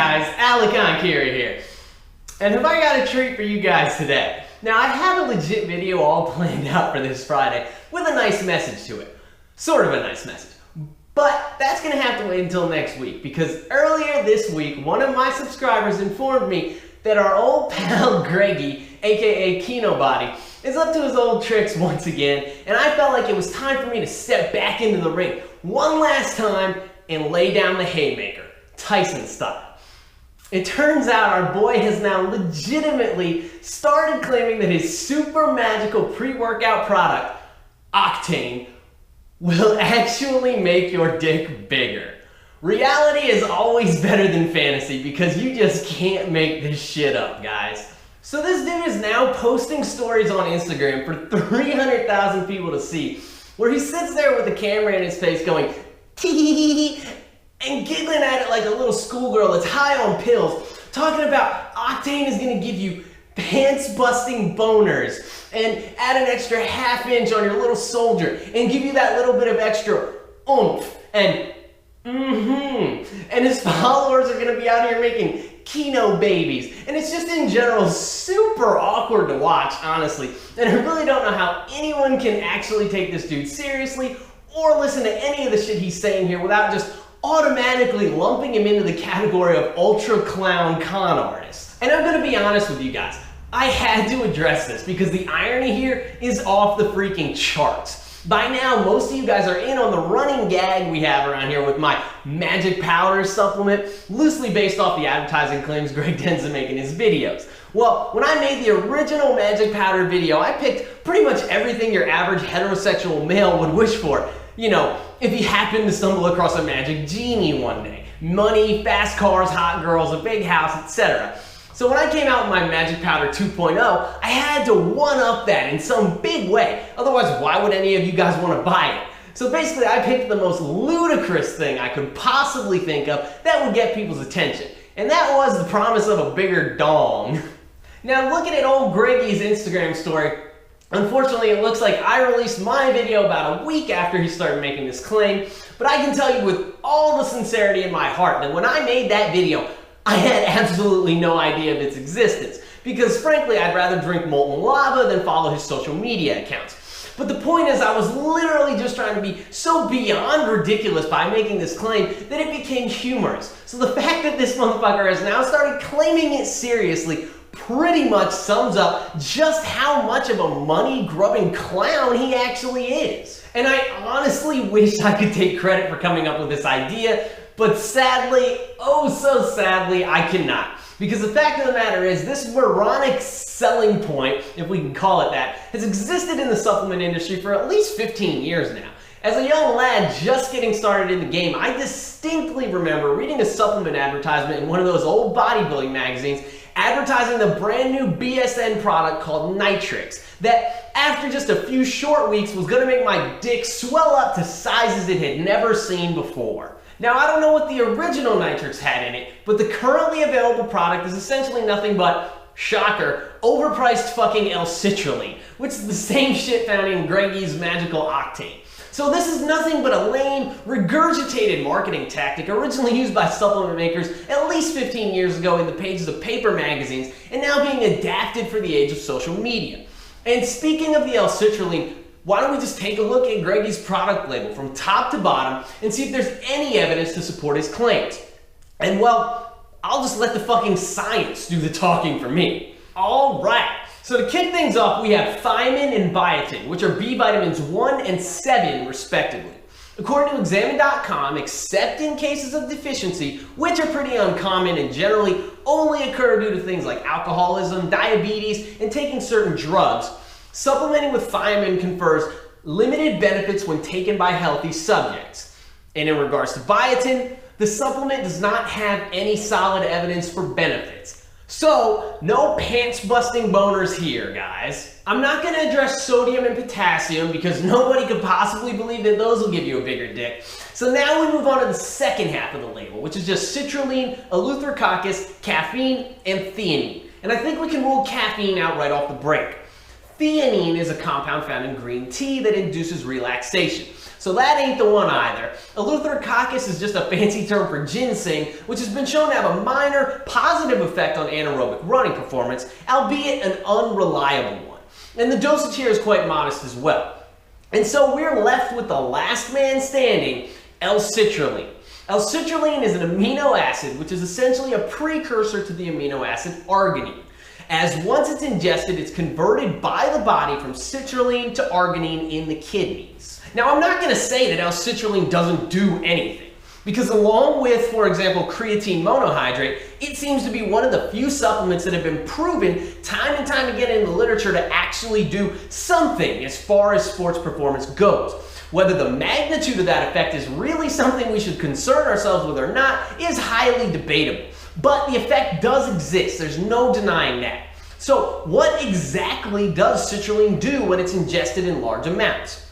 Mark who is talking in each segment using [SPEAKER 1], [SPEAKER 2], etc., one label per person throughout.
[SPEAKER 1] guys, Alec here. And have I got a treat for you guys today? Now I have a legit video all planned out for this Friday with a nice message to it. Sort of a nice message. But that's gonna have to wait until next week because earlier this week, one of my subscribers informed me that our old pal Greggy, aka Kinobody, is up to his old tricks once again, and I felt like it was time for me to step back into the ring one last time and lay down the haymaker, Tyson style. It turns out our boy has now legitimately started claiming that his super magical pre-workout product, Octane, will actually make your dick bigger. Reality is always better than fantasy because you just can't make this shit up, guys. So this dude is now posting stories on Instagram for 300,000 people to see, where he sits there with the camera in his face going, tee and giggling at it like a little schoolgirl that's high on pills, talking about Octane is gonna give you pants-busting boners and add an extra ½ inch on your little soldier and give you that little bit of extra oomph and and his followers are gonna be out here making Kino babies, and it's just in general super awkward to watch, honestly, and I really don't know how anyone can actually take this dude seriously or listen to any of the shit he's saying here without just automatically lumping him into the category of ultra clown con artist. And I'm gonna be honest with you guys, I had to address this because the irony here is off the freaking charts. By now, most of you guys are in on the running gag we have around here with my magic powder supplement, loosely based off the advertising claims Greg tends to make in his videos. Well, when I made the original magic powder video, I picked pretty much everything your average heterosexual male would wish for. You know, if he happened to stumble across a magic genie one day. Money, fast cars, hot girls, a big house, etc. So when I came out with my Magic Powder 2.0, I had to one-up that in some big way. Otherwise, why would any of you guys want to buy it? So basically, I picked the most ludicrous thing I could possibly think of that would get people's attention. And that was the promise of a bigger dong. Now, looking at old Greggy's Instagram story, unfortunately, it looks like I released my video about a week after he started making this claim, but I can tell you with all the sincerity in my heart that when I made that video, I had absolutely no idea of its existence, because frankly, I'd rather drink molten lava than follow his social media accounts. But the point is, I was literally just trying to be so beyond ridiculous by making this claim that it became humorous. So the fact that this motherfucker has now started claiming it seriously pretty much sums up just how much of a money-grubbing clown he actually is. And I honestly wish I could take credit for coming up with this idea, but sadly, oh so sadly, I cannot. Because the fact of the matter is, this moronic selling point, if we can call it that, has existed in the supplement industry for at least 15 years now. As a young lad just getting started in the game, I distinctly remember reading a supplement advertisement in one of those old bodybuilding magazines advertising the brand new BSN product called Nitrix that after just a few short weeks was gonna make my dick swell up to sizes it had never seen before. Now, I don't know what the original Nitrix had in it, but the currently available product is essentially nothing but, shocker, overpriced fucking L-citrulline, which is the same shit found in Greggy's magical Octane. So this is nothing but a lame, regurgitated marketing tactic originally used by supplement makers at least 15 years ago in the pages of paper magazines and now being adapted for the age of social media. And speaking of the L-citrulline, why don't we just take a look at Greggy's product label from top to bottom and see if there's any evidence to support his claims. And well, I'll just let the fucking science do the talking for me. All right. So to kick things off, we have thiamine and biotin, which are B vitamins 1 and 7 respectively. According to examine.com, except in cases of deficiency, which are pretty uncommon and generally only occur due to things like alcoholism, diabetes, and taking certain drugs, supplementing with thiamine confers limited benefits when taken by healthy subjects. And in regards to biotin, the supplement does not have any solid evidence for benefits. So, no pants-busting boners here, guys. I'm not going to address sodium and potassium because nobody could possibly believe that those will give you a bigger dick. So now we move on to the second half of the label, which is just citrulline, eleutherococcus, caffeine, and theanine. And I think we can rule caffeine out right off the break. Theanine is a compound found in green tea that induces relaxation. So that ain't the one either. Eleutherococcus is just a fancy term for ginseng, which has been shown to have a minor positive effect on anaerobic running performance, albeit an unreliable one. And the dosage here is quite modest as well. And so we're left with the last man standing, L-citrulline. L-citrulline is an amino acid, which is essentially a precursor to the amino acid arginine. As once it's ingested, it's converted by the body from citrulline to arginine in the kidneys. Now, I'm not going to say that L-citrulline doesn't do anything, because along with, for example, creatine monohydrate, it seems to be one of the few supplements that have been proven time and time again in the literature to actually do something as far as sports performance goes. Whether the magnitude of that effect is really something we should concern ourselves with or not is highly debatable. But the effect does exist, there's no denying that. So what exactly does citrulline do when it's ingested in large amounts?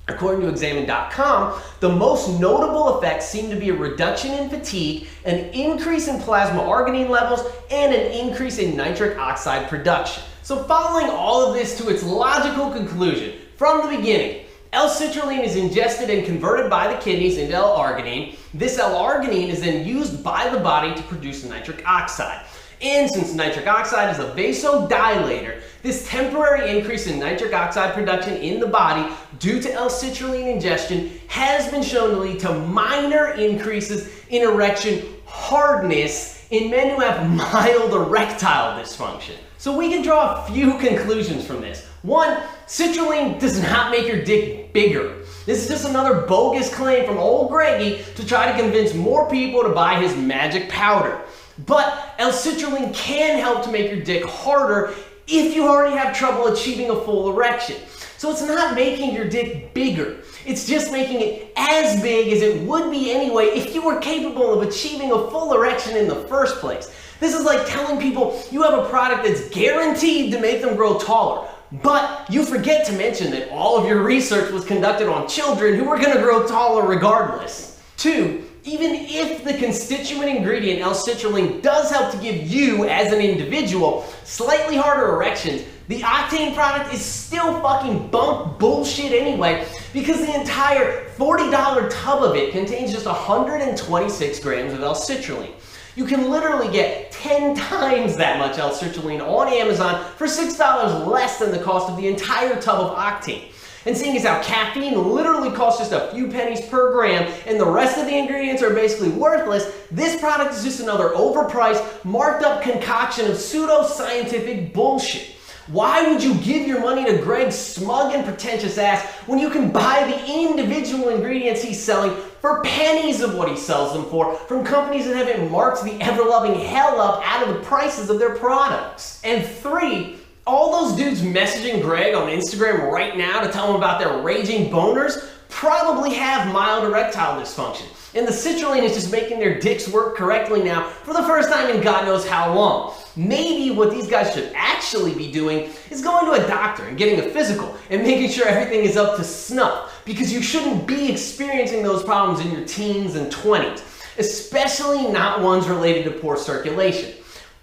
[SPEAKER 1] According to Examine.com, the most notable effects seem to be a reduction in fatigue, an increase in plasma arginine levels, and an increase in nitric oxide production. So following all of this to its logical conclusion, from the beginning, L-citrulline is ingested and converted by the kidneys into L-arginine. This L-arginine is then used by the body to produce nitric oxide. And since nitric oxide is a vasodilator, this temporary increase in nitric oxide production in the body due to L-citrulline ingestion has been shown to lead to minor increases in erection hardness in men who have mild erectile dysfunction. So we can draw a few conclusions from this. One, citrulline does not make your dick bigger. This is just another bogus claim from old Greggy to try to convince more people to buy his magic powder. But L-citrulline can help to make your dick harder if you already have trouble achieving a full erection. So it's not making your dick bigger. It's just making it as big as it would be anyway if you were capable of achieving a full erection in the first place. This is like telling people you have a product that's guaranteed to make them grow taller. But you forget to mention that all of your research was conducted on children who were going to grow taller regardless. 2. Even if the constituent ingredient L-citrulline does help to give you, as an individual, slightly harder erections, the Octane product is still fucking bunk bullshit anyway, because the entire $40 tub of it contains just 126 grams of L-citrulline. You can literally get 10 times that much L-citrulline on Amazon for $6 less than the cost of the entire tub of Octane. And seeing as how caffeine literally costs just a few pennies per gram and the rest of the ingredients are basically worthless, this product is just another overpriced, marked up concoction of pseudo-scientific bullshit. Why would you give your money to Greg's smug and pretentious ass when you can buy the individual ingredients he's selling for pennies of what he sells them for from companies that haven't marked the ever-loving hell up out of the prices of their products? And 3, all those dudes messaging Greg on Instagram right now to tell him about their raging boners probably have mild erectile dysfunction. And the citrulline is just making their dicks work correctly now for the first time in God knows how long. Maybe what these guys should actually be doing is going to a doctor and getting a physical and making sure everything is up to snuff, because you shouldn't be experiencing those problems in your teens and 20s, especially not ones related to poor circulation.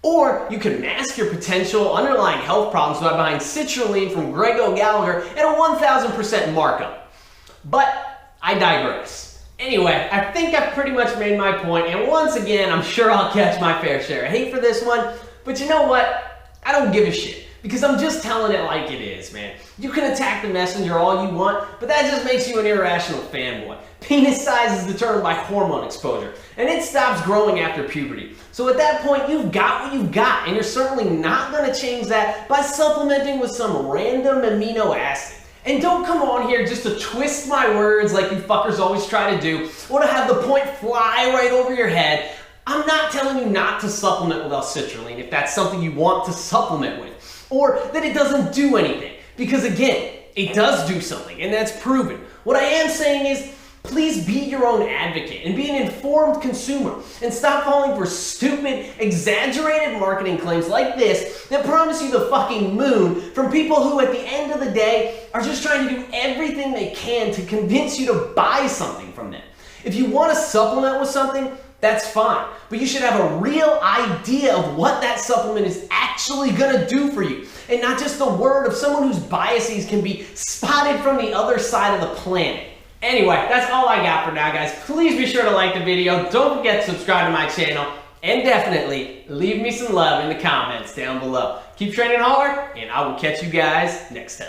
[SPEAKER 1] Or you can mask your potential underlying health problems by buying citrulline from Greg O'Gallagher at a 1000% markup. But I digress. Anyway, I think I've pretty much made my point, and once again, I'm sure I'll catch my fair share of hate for this one, but you know what? I don't give a shit, because I'm just telling it like it is, man. You can attack the messenger all you want, but that just makes you an irrational fanboy. Penis size is determined by hormone exposure, and it stops growing after puberty. So at that point, you've got what you've got, and you're certainly not going to change that by supplementing with some random amino acid. And don't come on here just to twist my words like you fuckers always try to do, or to have the point fly right over your head. I'm not telling you not to supplement with L-citrulline if that's something you want to supplement with, or that it doesn't do anything, because again, it does do something, and that's proven. What I am saying is, please be your own advocate and be an informed consumer, and stop falling for stupid, exaggerated marketing claims like this that promise you the fucking moon from people who at the end of the day are just trying to do everything they can to convince you to buy something from them. If you want to supplement with something, that's fine, but you should have a real idea of what that supplement is actually going to do for you. and not just the word of someone whose biases can be spotted from the other side of the planet. Anyway, that's all I got for now, guys. Please be sure to like the video. Don't forget to subscribe to my channel. And definitely leave me some love in the comments down below. Keep training hard, and I will catch you guys next time.